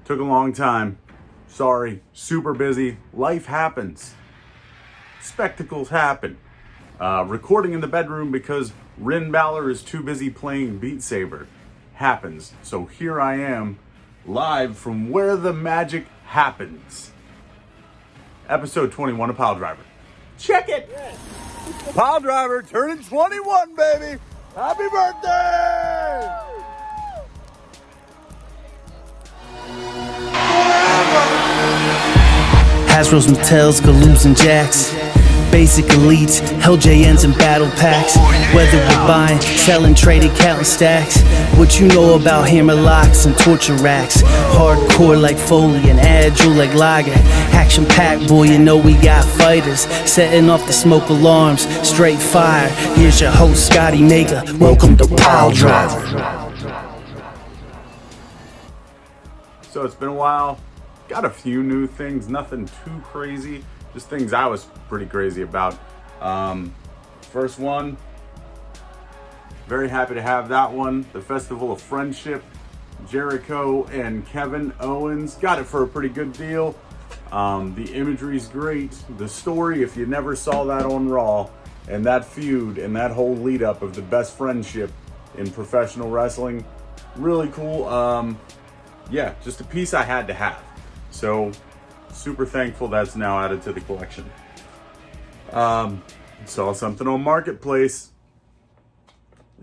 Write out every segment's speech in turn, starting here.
Took a long time. Sorry, super busy. Life happens. Spectacles happen. Recording in the bedroom because Rin Balor is too busy playing Beat Saber. Happens. So here I am, live from where the magic happens. Episode 21 of PileDriver. Check it! PileDriver turning 21, baby! Happy birthday! Hasbro's, Mattels, Galoobs, and Jacks. Basic elites, hell JNs and battle packs. Whether we're buying, selling, trading, counting stacks. What you know about hammer locks and torture racks. Hardcore like Foley and agile like Lager. Action packed, boy, you know we got fighters. Setting off the smoke alarms, straight fire. Here's your host, Scotty Mega. Welcome to PileDriver. So it's been a while. Got a few new things, nothing too crazy. Just things I was pretty crazy about. First one, very happy to have that one. The Festival of Friendship, Jericho and Kevin Owens. Got it for a pretty good deal. The imagery's great. The story, if you never saw that on Raw, and that feud and that whole lead up of the best friendship in professional wrestling, really cool. Yeah, just a piece I had to have. So, super thankful that's now added to the collection. Saw something on Marketplace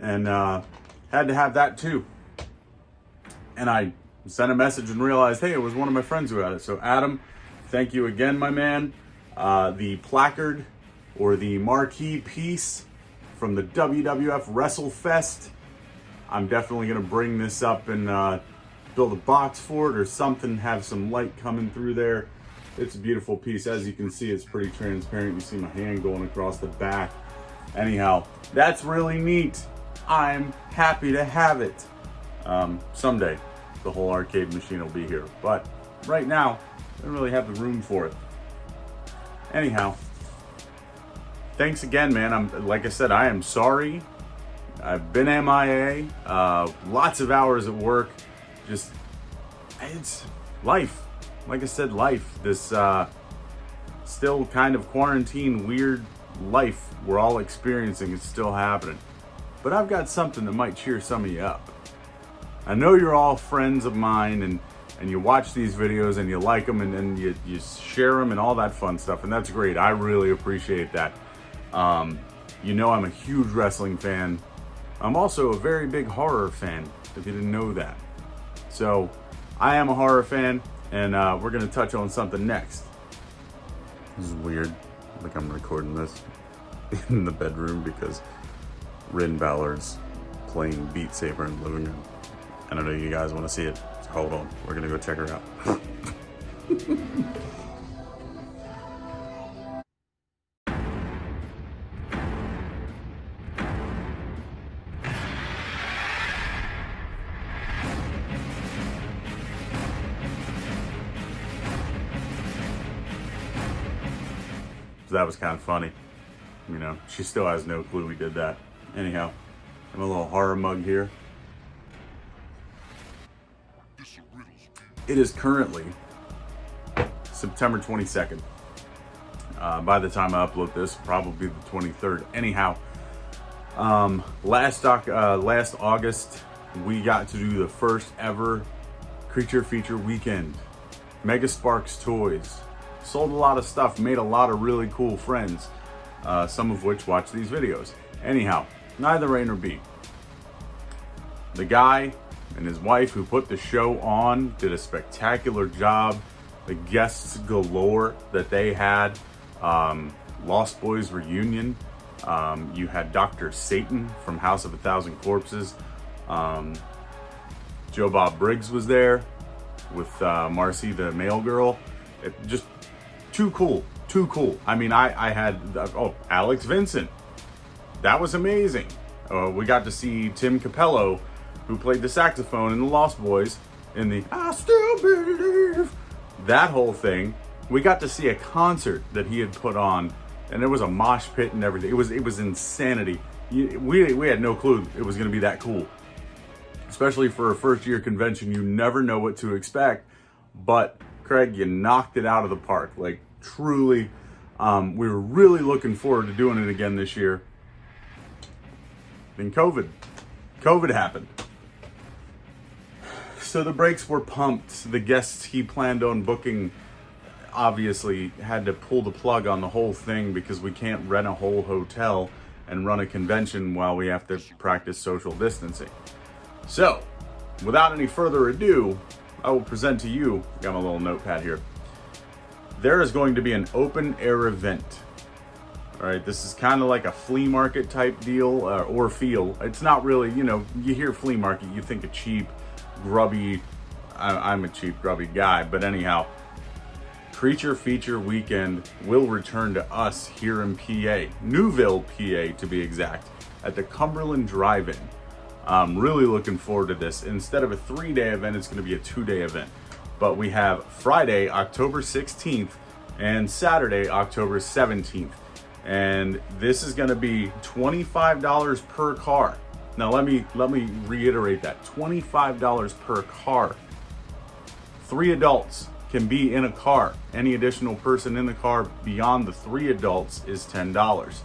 and had to have that too. And I sent a message and realized, hey, it was one of my friends who had it. So Adam, thank you again, my man. The placard or the marquee piece from the WWF WrestleFest. I'm definitely going to bring this up and build a box for it or something, have some light coming through there. It's a beautiful piece. As you can see, it's pretty transparent. You see my hand going across the back. Anyhow, that's really neat. I'm happy to have it. Someday, the whole arcade machine will be here. But right now, I don't really have the room for it. Anyhow, thanks again, man. Like I said, I am sorry. I've been MIA. Lots of hours at work. Just, it's life. Like I said, life. This still kind of quarantine, weird life we're all experiencing is still happening. But I've got something that might cheer some of you up. I know you're all friends of mine and you watch these videos and you like them and you share them and all that fun stuff. And that's great. I really appreciate that. You know I'm a huge wrestling fan. I'm also a very big horror fan, if you didn't know that. So, I am a horror fan, and we're going to touch on something next. This is weird. Like I'm recording this in the bedroom because Rin Balor's playing Beat Saber in the living room. I don't know you guys want to see it. So hold on. We're going to go check her out. That was kind of funny. You know, she still has no clue we did that. Anyhow, I have a little horror mug here. It is currently September 22nd. By the time I upload this, probably the 23rd. Anyhow, last August, we got to do the first ever Creature Feature Weekend. Mega Sparks Toys. Sold a lot of stuff, made a lot of really cool friends, some of which watch these videos. Anyhow, neither A nor B. The guy and his wife who put the show on did a spectacular job. The guests galore that they had. Lost Boys reunion. You had Dr. Satan from House of a Thousand Corpses. Joe Bob Briggs was there with Marcy, the mail girl. Just too cool. I mean, I had, Alex Vincent. That was amazing. We got to see Tim Capello, who played the saxophone in the Lost Boys, in the I Still Believe. That whole thing. We got to see a concert that he had put on, and there was a mosh pit and everything. It was insanity. We had no clue it was going to be that cool. Especially for a first year convention, you never know what to expect. But Craig, you knocked it out of the park. Like, truly, we were really looking forward to doing it again this year. Then COVID happened. So the brakes were pumped. The guests he planned on booking obviously had to pull the plug on the whole thing because we can't rent a whole hotel and run a convention while we have to practice social distancing. So, without any further ado, I will present to you, got my little notepad here. There is going to be an open air event. All right, this is kind of like a flea market type deal or feel. It's not really, you hear flea market, you think a cheap, grubby, I'm a cheap, grubby guy, but anyhow, Creature Feature Weekend will return to us here in PA, Newville, PA to be exact, at the Cumberland Drive-In. I'm really looking forward to this. Instead of a 3-day event, it's going to be a 2-day event. But we have Friday, October 16th, and Saturday, October 17th. And this is going to be $25 per car. Now let me reiterate that. $25 per car. 3 adults can be in a car. Any additional person in the car beyond the 3 adults is $10.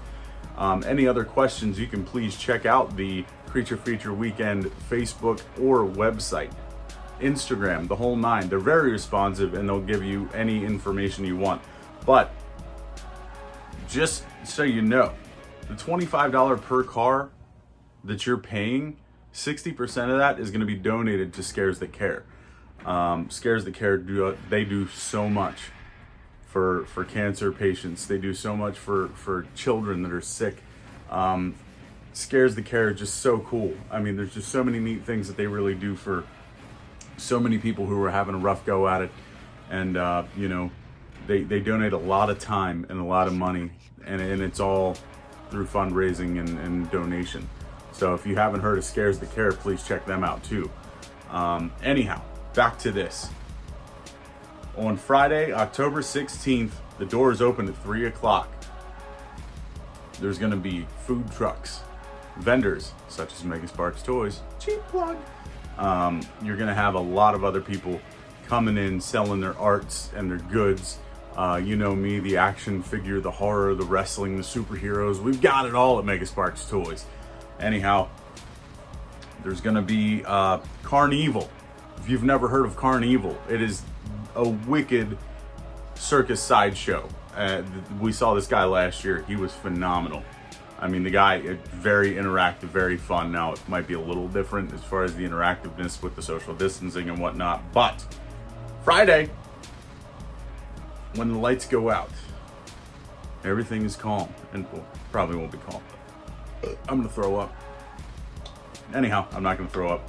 Any other questions, you can please check out the Creature Feature Weekend Facebook or website, Instagram, the whole 9. They're very responsive and they'll give you any information you want. But just so you know, the $25 per car that you're paying, 60% of that is going to be donated to Scares That Care. Scares That Care, they do so much for cancer patients. They do so much for children that are sick. Scares That Care is just so cool. I mean, there's just so many neat things that they really do for so many people who are having a rough go at it. And, they donate a lot of time and a lot of money, and it's all through fundraising and donation. So if you haven't heard of Scares That Care, please check them out too. Anyhow, back to this. On Friday, October 16th, the doors open at 3 o'clock. There's going to be food trucks, vendors such as Mega Sparks Toys, cheap plug. You're going to have a lot of other people coming in, selling their arts and their goods. You know me, the action figure, the horror, the wrestling, the superheroes. We've got it all at Mega Sparks Toys. Anyhow, there's going to be Carnival. If you've never heard of Carnival, it is a wicked circus sideshow. We saw this guy last year. He was phenomenal. I mean, the guy, very interactive, very fun. Now, it might be a little different as far as the interactiveness with the social distancing and whatnot. But Friday, when the lights go out, everything is calm. And well, probably won't be calm. I'm going to throw up. Anyhow, I'm not going to throw up.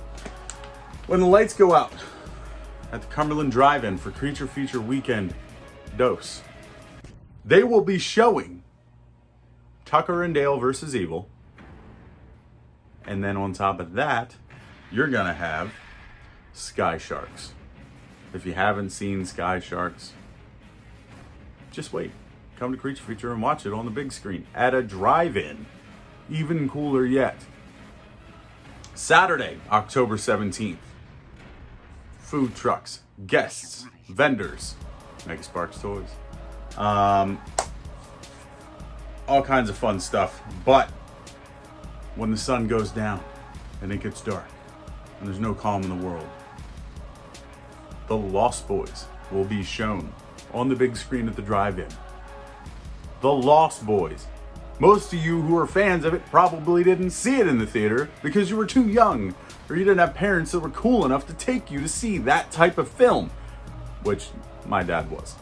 When the lights go out at the Cumberland Drive-In for Creature Feature Weekend Dose, they will be showing Tucker and Dale versus Evil. And then on top of that, you're going to have Sky Sharks. If you haven't seen Sky Sharks, just wait. Come to Creature Feature and watch it on the big screen at a drive-in. Even cooler yet. Saturday, October 17th. Food trucks, guests, vendors, Mega Sparks Toys. All kinds of fun stuff. But when the sun goes down and it gets dark and there's no calm in the world, the Lost Boys will be shown on the big screen at the drive-in. The Lost Boys. Most of you who are fans of it probably didn't see it in the theater because you were too young, or you didn't have parents that were cool enough to take you to see that type of film, which my dad was.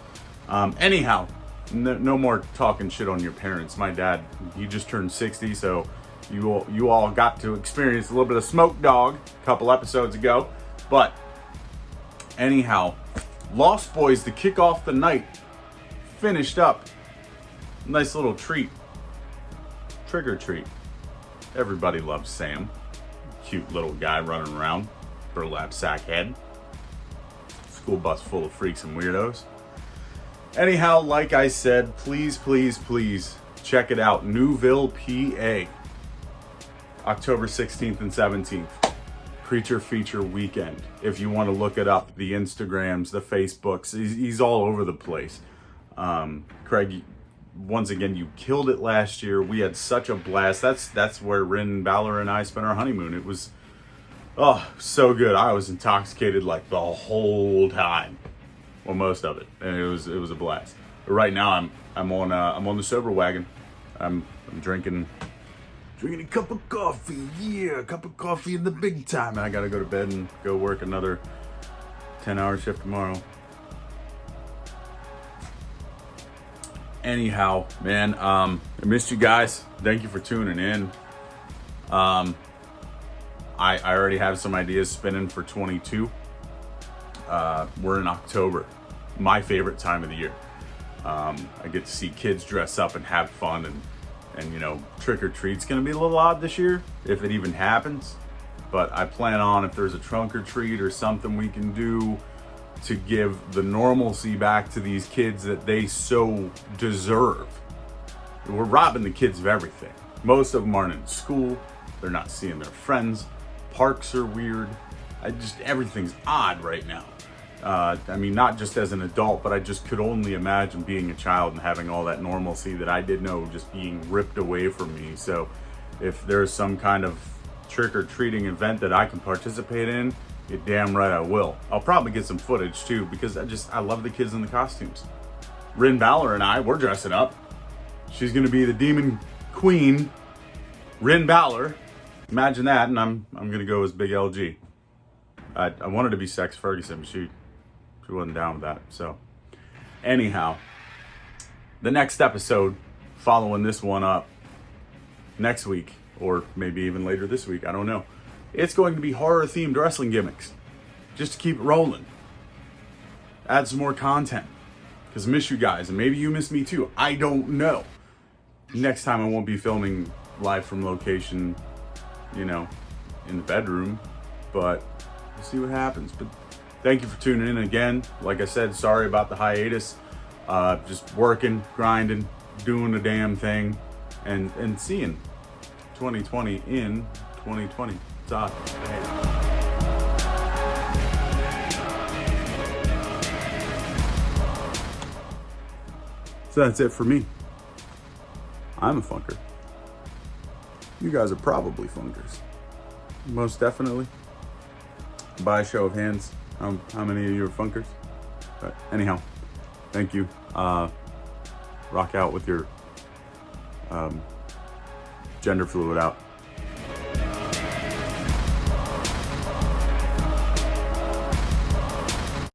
Anyhow, no more talking shit on your parents. My dad, he just turned 60, so you all got to experience a little bit of Smoke Dog a couple episodes ago. But anyhow, Lost Boys to kick off the night, finished up. Nice little treat. Trick or treat. Everybody loves Sam. Cute little guy running around. Burlap sack head. School bus full of freaks and weirdos. Anyhow, like I said, please check it out. Newville, PA. October 16th and 17th. Creature Feature Weekend. If you want to look it up, the Instagrams, the Facebooks, he's all over the place. Craig, once again, you killed it last year. We had such a blast. That's where Rin, Balor, and I spent our honeymoon. It was, oh, so good. I was intoxicated like the whole time, well, most of it, and it was a blast. But right now, I'm on the sober wagon. I'm drinking a cup of coffee. Yeah, a cup of coffee in the big time, and I gotta go to bed and go work another 10-hour shift tomorrow. Anyhow, man, I missed you guys. Thank you for tuning in. I already have some ideas spinning for 22. We're in October, my favorite time of the year. I get to see kids dress up and have fun, and you know, trick or treat's gonna be a little odd this year, if it even happens. But I plan on, if there's a trunk or treat or something we can do to give the normalcy back to these kids that they so deserve. We're robbing the kids of everything. Most of them aren't in school. They're not seeing their friends. Parks are weird. Everything's odd right now. I mean, not just as an adult, but I just could only imagine being a child and having all that normalcy that I didn't know just being ripped away from me. So if there's some kind of trick-or-treating event that I can participate in, you're damn right I will. I'll probably get some footage too, because I love the kids in the costumes. Rin Balor and we're dressing up. She's gonna be the demon queen, Rin Balor. Imagine that, and I'm gonna go as Big LG. I wanted to be Sex Ferguson, but she wasn't down with that. So anyhow, the next episode following this one up next week, or maybe even later this week, I don't know. It's going to be horror-themed wrestling gimmicks, just to keep it rolling. Add some more content, because I miss you guys, and maybe you miss me too. I don't know. Next time I won't be filming live from location, you know, in the bedroom, but we'll see what happens. But thank you for tuning in again. Like I said, sorry about the hiatus. Just working, grinding, doing the damn thing, and seeing 2020 in 2020. It's awesome. So that's it for me. I'm a funker. You guys are probably funkers. Most definitely. By a show of hands, how many of you are funkers? But anyhow, thank you. Rock out with your gender fluid out.